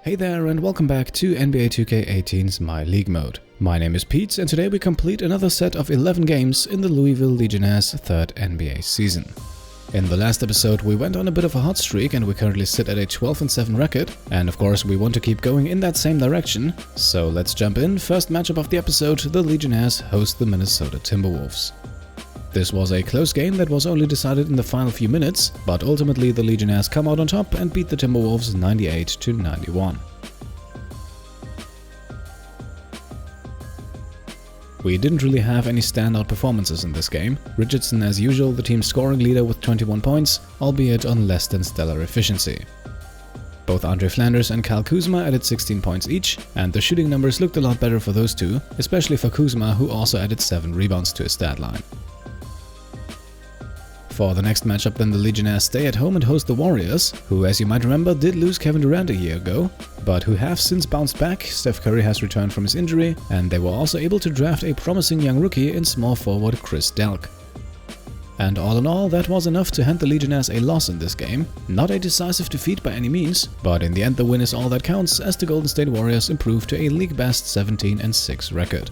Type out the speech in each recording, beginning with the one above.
Hey there and welcome back to NBA 2K18's My League Mode. My name is Pete and today we complete another set of 11 games in the Louisville Legionnaires' third NBA season. In the last episode we went on a bit of a hot streak and we currently sit at a 12-7 record, and of course we want to keep going in that same direction, so let's jump in. First matchup of the episode, the Legionnaires host the Minnesota Timberwolves. This was a close game that was only decided in the final few minutes, but ultimately the Legionnaires come out on top and beat the Timberwolves 98-91. We didn't really have any standout performances in this game. Richardson, as usual, the team's scoring leader with 21 points, albeit on less than stellar efficiency. Both Andre Flanders and Kuzma added 16 points each, and the shooting numbers looked a lot better for those two, especially for Kuzma, who also added 7 rebounds to his stat line. For the next matchup then, the Legionnaires stay at home and host the Warriors, who, as you might remember, did lose Kevin Durant a year ago, but who have since bounced back. Steph Curry has returned from his injury, and they were also able to draft a promising young rookie in small forward Chris Delk. And all in all, that was enough to hand the Legionnaires a loss in this game. Not a decisive defeat by any means, but in the end the win is all that counts, as the Golden State Warriors improved to a league-best 17-6 record.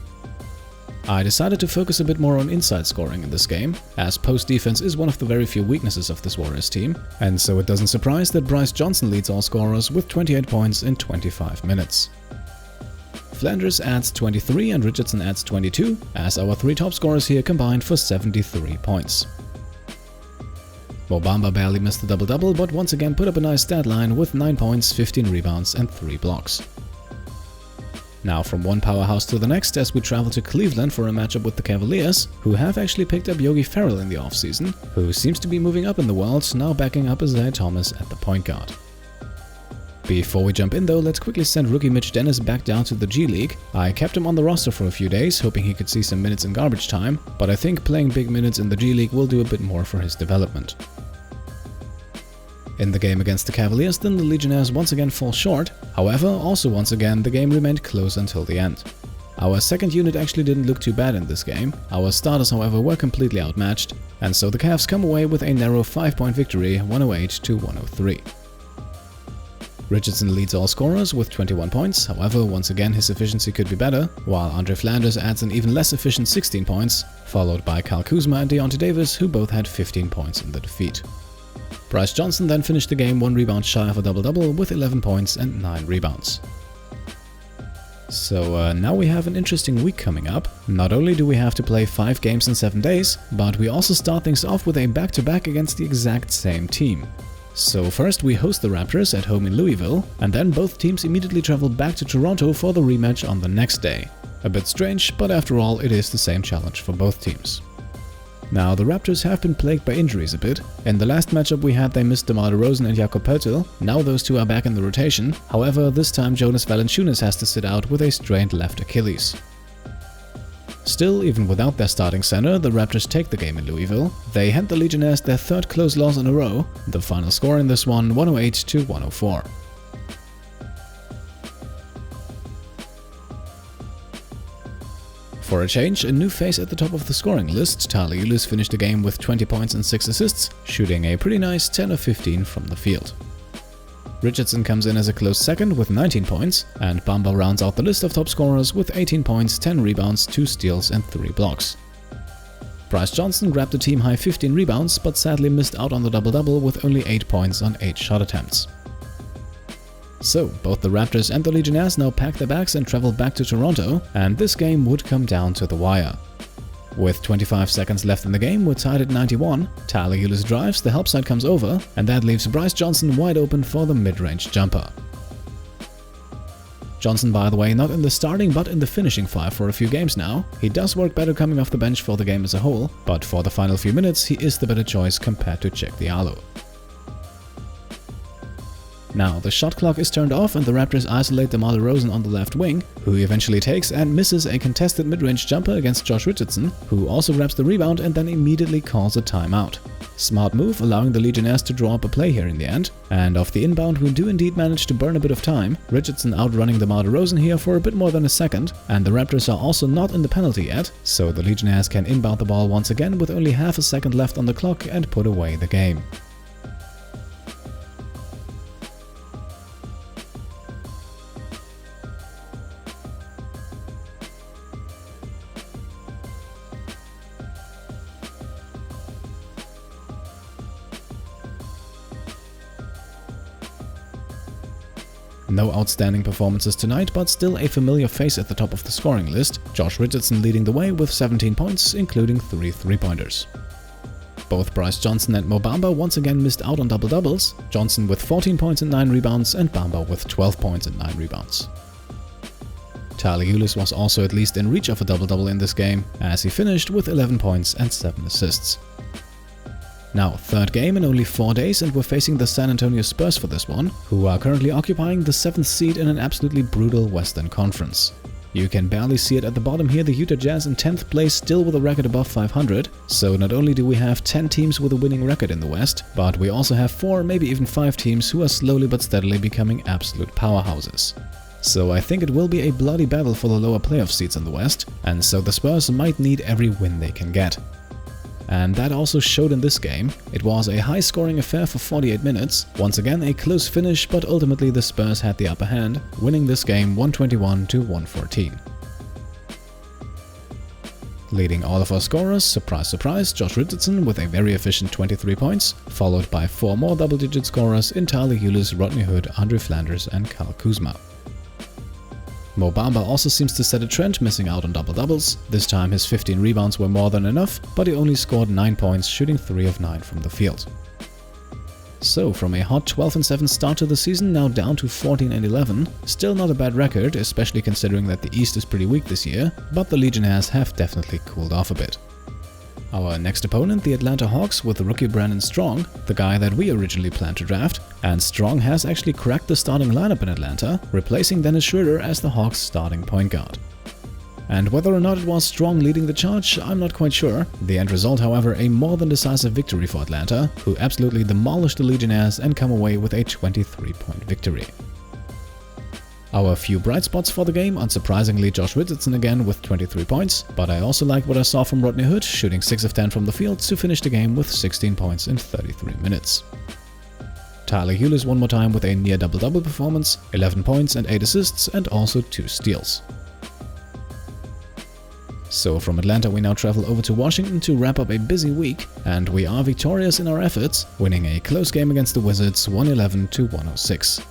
I decided to focus a bit more on inside scoring in this game, as post defense is one of the very few weaknesses of this Warriors team, and so it doesn't surprise that Bryce Johnson leads all scorers with 28 points in 25 minutes. Flanders adds 23 and Richardson adds 22, as our three top scorers here combined for 73 points. Mohamed Bamba barely missed the double-double, but once again put up a nice stat line with 9 points, 15 rebounds and 3 blocks. Now from one powerhouse to the next, as we travel to Cleveland for a matchup with the Cavaliers, who have actually picked up Yogi Ferrell in the offseason, who seems to be moving up in the world, now backing up Isaiah Thomas at the point guard. Before we jump in though, let's quickly send rookie Mitch Dennis back down to the G League. I kept him on the roster for a few days, hoping he could see some minutes in garbage time, but I think playing big minutes in the G League will do a bit more for his development. In the game against the Cavaliers, then the Legionnaires once again fall short. However, also once again, the game remained close until the end. Our second unit actually didn't look too bad in this game. Our starters, however, were completely outmatched, and so the Cavs come away with a narrow 5-point victory, 108-103. Richardson leads all scorers with 21 points, however, once again his efficiency could be better, while Andre Flanders adds an even less efficient 16 points, followed by Kuzma and Deontay Davis, who both had 15 points in the defeat. Bryce Johnson then finished the game 1 rebound shy of a double-double with 11 points and 9 rebounds. So now we have an interesting week coming up. Not only do we have to play 5 games in 7 days, but we also start things off with a back-to-back against the exact same team. So first we host the Raptors at home in Louisville, and then both teams immediately travel back to Toronto for the rematch on the next day. A bit strange, but after all it is the same challenge for both teams. Now, the Raptors have been plagued by injuries a bit. In the last matchup we had, they missed DeMar DeRozan and Jakob Poeltl. Now those two are back in the rotation. However, this time Jonas Valanciunas has to sit out with a strained left Achilles. Still, even without their starting center, the Raptors take the game in Louisville. They hand the Legionnaires their third close loss in a row. The final score in this one, 108-104. For a change, a new face at the top of the scoring list. Tyler Ulis finished the game with 20 points and 6 assists, shooting a pretty nice 10 of 15 from the field. Richardson comes in as a close second with 19 points, and Bamba rounds out the list of top scorers with 18 points, 10 rebounds, 2 steals and 3 blocks. Bryce Johnson grabbed a team-high 15 rebounds, but sadly missed out on the double-double with only 8 points on 8 shot attempts. So, both the Raptors and the Legionnaires now pack their bags and travel back to Toronto, and this game would come down to the wire. With 25 seconds left in the game, we're tied at 91, Tyler Ulis drives, the help side comes over, and that leaves Bryce Johnson wide open for the mid-range jumper. Johnson, by the way, not in the starting but in the finishing 5 for a few games now. He does work better coming off the bench for the game as a whole, but for the final few minutes he is the better choice compared to Cheick Diallo. Now, the shot clock is turned off and the Raptors isolate DeMar DeRozan on the left wing, who eventually takes and misses a contested mid-range jumper against Josh Richardson, who also grabs the rebound and then immediately calls a timeout. Smart move, allowing the Legionnaires to draw up a play here in the end, and off the inbound we do indeed manage to burn a bit of time, Richardson outrunning DeMar DeRozan here for a bit more than a second, and the Raptors are also not in the penalty yet, so the Legionnaires can inbound the ball once again with only half a second left on the clock and put away the game. No outstanding performances tonight, but still a familiar face at the top of the scoring list, Josh Richardson leading the way with 17 points, including 3 3-pointers. Both Bryce Johnson and Mo Bamba once again missed out on double-doubles, Johnson with 14 points and 9 rebounds and Bamba with 12 points and 9 rebounds. Tyler Ulis was also at least in reach of a double-double in this game, as he finished with 11 points and 7 assists. Now, third game in only 4 days, and we're facing the San Antonio Spurs for this one, who are currently occupying the 7th seed in an absolutely brutal Western Conference. You can barely see it at the bottom here, the Utah Jazz in 10th place, still with a record above 500, so not only do we have 10 teams with a winning record in the West, but we also have 4, maybe even 5 teams who are slowly but steadily becoming absolute powerhouses. So I think it will be a bloody battle for the lower playoff seeds in the West, and so the Spurs might need every win they can get. And that also showed in this game. It was a high-scoring affair for 48 minutes, once again a close finish, but ultimately the Spurs had the upper hand, winning this game 121-114. Leading all of our scorers, surprise surprise, Josh Richardson with a very efficient 23 points, followed by 4 more double-digit scorers in Tyler Ulis, Rodney Hood, Andre Flanders and Kyle Kuzma. Mo Bamba also seems to set a trend, missing out on double-doubles. This time his 15 rebounds were more than enough, but he only scored 9 points, shooting 3 of 9 from the field. So from a hot 12-7 start to the season, now down to 14-11, still not a bad record, especially considering that the East is pretty weak this year, but the Legionnaires have definitely cooled off a bit. Our next opponent, the Atlanta Hawks, with rookie Brandon Strong, the guy that we originally planned to draft, and Strong has actually cracked the starting lineup in Atlanta, replacing Dennis Schroeder as the Hawks' starting point guard. And whether or not it was Strong leading the charge, I'm not quite sure. The end result, however, a more than decisive victory for Atlanta, who absolutely demolished the Legionnaires and come away with a 23-point victory. Our few bright spots for the game, unsurprisingly Josh Richardson again with 23 points, but I also liked what I saw from Rodney Hood, shooting 6 of 10 from the field to finish the game with 16 points in 33 minutes. Tyler Ulis one more time with a near double-double performance, 11 points and 8 assists and also 2 steals. So from Atlanta we now travel over to Washington to wrap up a busy week, and we are victorious in our efforts, winning a close game against the Wizards 111-106.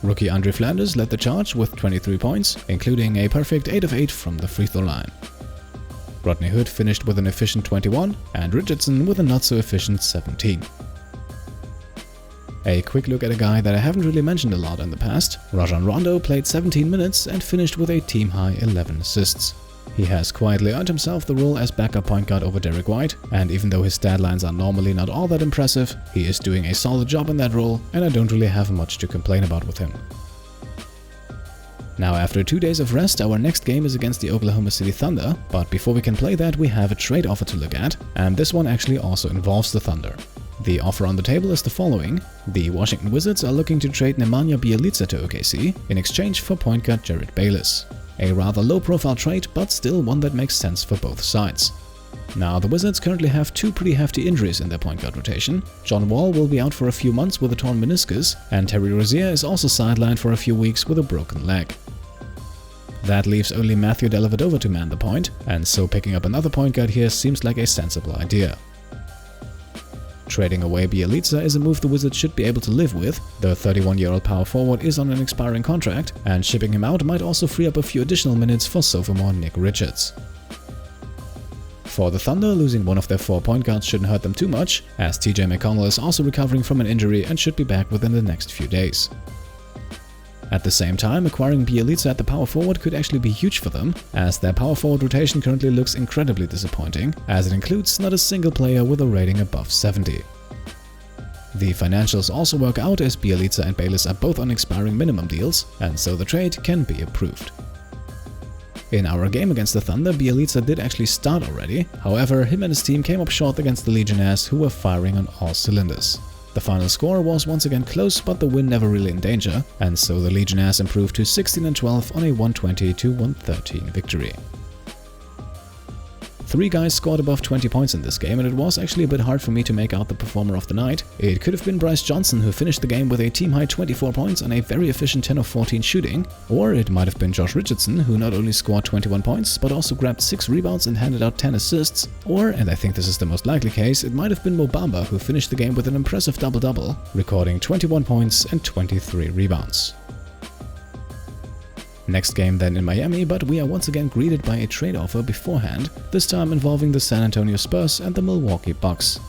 Rookie Andre Flanders led the charge with 23 points, including a perfect 8 of 8 from the free throw line. Rodney Hood finished with an efficient 21, and Richardson with a not-so-efficient 17. A quick look at a guy that I haven't really mentioned a lot in the past, Rajon Rondo played 17 minutes and finished with a team-high 11 assists. He has quietly earned himself the role as backup point guard over Derek White, and even though his stat lines are normally not all that impressive, he is doing a solid job in that role, and I don't really have much to complain about with him. Now, after 2 days of rest, our next game is against the Oklahoma City Thunder, but before we can play that, we have a trade offer to look at, and this one actually also involves the Thunder. The offer on the table is the following. The Washington Wizards are looking to trade Nemanja Bjelica to OKC in exchange for point guard Jared Bayless. A rather low-profile trade, but still one that makes sense for both sides. Now, the Wizards currently have 2 pretty hefty injuries in their point guard rotation. John Wall will be out for a few months with a torn meniscus, and Terry Rozier is also sidelined for a few weeks with a broken leg. That leaves only Matthew Dellavedova to man the point, and so picking up another point guard here seems like a sensible idea. Trading away Bjelica is a move the Wizards should be able to live with. The 31-year-old power forward is on an expiring contract, and shipping him out might also free up a few additional minutes for sophomore Nick Richards. For the Thunder, losing one of their 4 point guards shouldn't hurt them too much, as TJ McConnell is also recovering from an injury and should be back within the next few days. At the same time, acquiring Bjelica at the power forward could actually be huge for them, as their power forward rotation currently looks incredibly disappointing, as it includes not a single player with a rating above 70. The financials also work out, as Bjelica and Bayless are both on expiring minimum deals, and so the trade can be approved. In our game against the Thunder, Bjelica did actually start already, however him and his team came up short against the Legionnaires, who were firing on all cylinders. The final score was once again close, but the win never really in danger, and so the Legionnaires improved to 16-12 on a 120-113 victory. 3 guys scored above 20 points in this game, and it was actually a bit hard for me to make out the performer of the night. It could have been Bryce Johnson, who finished the game with a team-high 24 points on a very efficient 10 of 14 shooting, or it might have been Josh Richardson, who not only scored 21 points, but also grabbed 6 rebounds and handed out 10 assists, or, and I think this is the most likely case, it might have been Mohamed Bamba, who finished the game with an impressive double-double, recording 21 points and 23 rebounds. Next game then in Miami, but we are once again greeted by a trade offer beforehand, this time involving the San Antonio Spurs and the Milwaukee Bucks.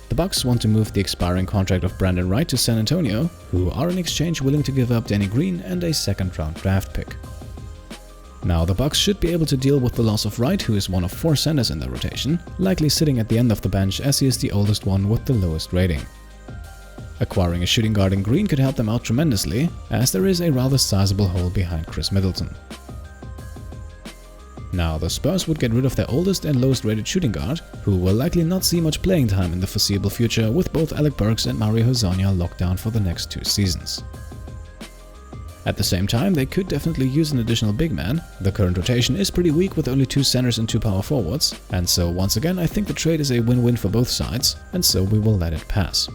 The Bucks want to move the expiring contract of Brandon Wright to San Antonio, who are in exchange willing to give up Danny Green and a second-round draft pick. Now, the Bucks should be able to deal with the loss of Wright, who is one of 4 centers in their rotation, likely sitting at the end of the bench as he is the oldest one with the lowest rating. Acquiring a shooting guard in Green could help them out tremendously, as there is a rather sizable hole behind Chris Middleton. Now, the Spurs would get rid of their oldest and lowest rated shooting guard, who will likely not see much playing time in the foreseeable future, with both Alec Burks and Mario Hezonja locked down for the next 2 seasons. At the same time, they could definitely use an additional big man. The current rotation is pretty weak with only 2 centers and 2 power forwards, and so once again I think the trade is a win-win for both sides, and so we will let it pass.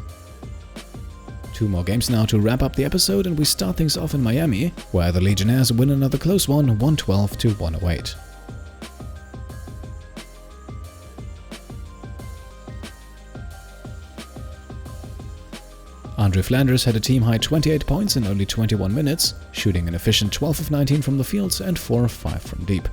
2 more games now to wrap up the episode, and we start things off in Miami, where the Legionnaires win another close one, 112 to 108. Andre Flanders had a team-high 28 points in only 21 minutes, shooting an efficient 12 of 19 from the field and 4 of 5 from deep.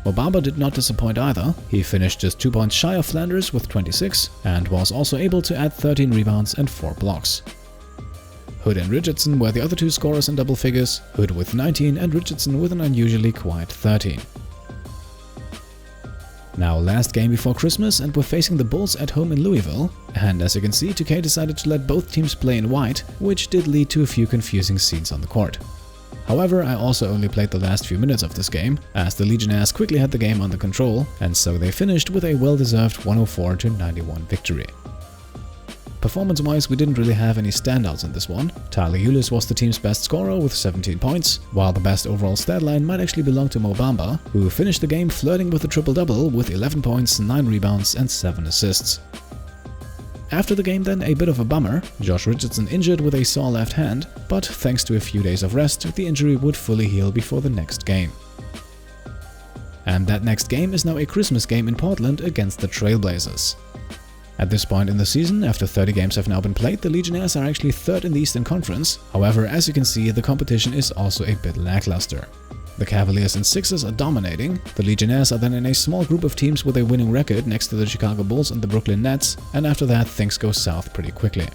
Bamba did not disappoint either. He finished just 2 points shy of Flanders with 26 and was also able to add 13 rebounds and 4 blocks. Hood and Richardson were the other 2 scorers in double figures, Hood with 19 and Richardson with an unusually quiet 13. Now, last game before Christmas, and we're facing the Bulls at home in Louisville, and as you can see, 2K decided to let both teams play in white, which did lead to a few confusing scenes on the court. However, I also only played the last few minutes of this game, as the Legionnaires quickly had the game under control, and so they finished with a well-deserved 104 to 91 victory. Performance-wise, we didn't really have any standouts in this one. Tyler Ulis was the team's best scorer with 17 points, while the best overall stat line might actually belong to Mohamed Bamba, who finished the game flirting with a triple-double with 11 points, 9 rebounds and 7 assists. After the game then, a bit of a bummer, Josh Richardson injured with a sore left hand, but thanks to a few days of rest, the injury would fully heal before the next game. And that next game is now a Christmas game in Portland against the Trailblazers. At this point in the season, after 30 games have now been played, the Legionnaires are actually 3rd in the Eastern Conference. However, as you can see, the competition is also a bit lackluster. The Cavaliers and Sixers are dominating, the Legionnaires are then in a small group of teams with a winning record next to the Chicago Bulls and the Brooklyn Nets, and after that things go south pretty quickly.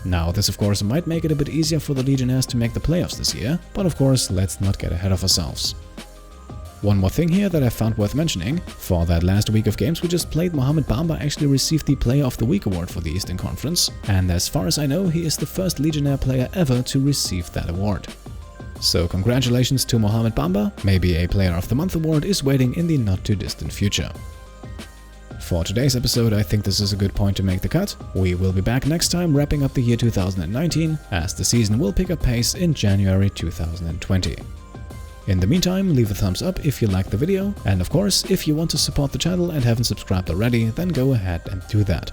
Now, this of course might make it a bit easier for the Legionnaires to make the playoffs this year, but of course let's not get ahead of ourselves. One more thing here that I found worth mentioning: for that last week of games we just played, Mohamed Bamba actually received the Player of the Week award for the Eastern Conference, and as far as I know, he is the first Legionnaire player ever to receive that award. So congratulations to Mohamed Bamba, maybe a Player of the Month award is waiting in the not too distant future. For today's episode, I think this is a good point to make the cut. We will be back next time wrapping up the year 2019, as the season will pick up pace in January 2020. In the meantime, leave a thumbs up if you liked the video, and of course, if you want to support the channel and haven't subscribed already, then go ahead and do that.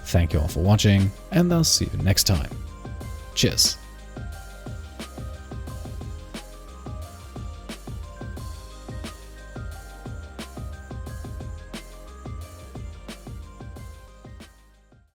Thank you all for watching, and I'll see you next time. Cheers!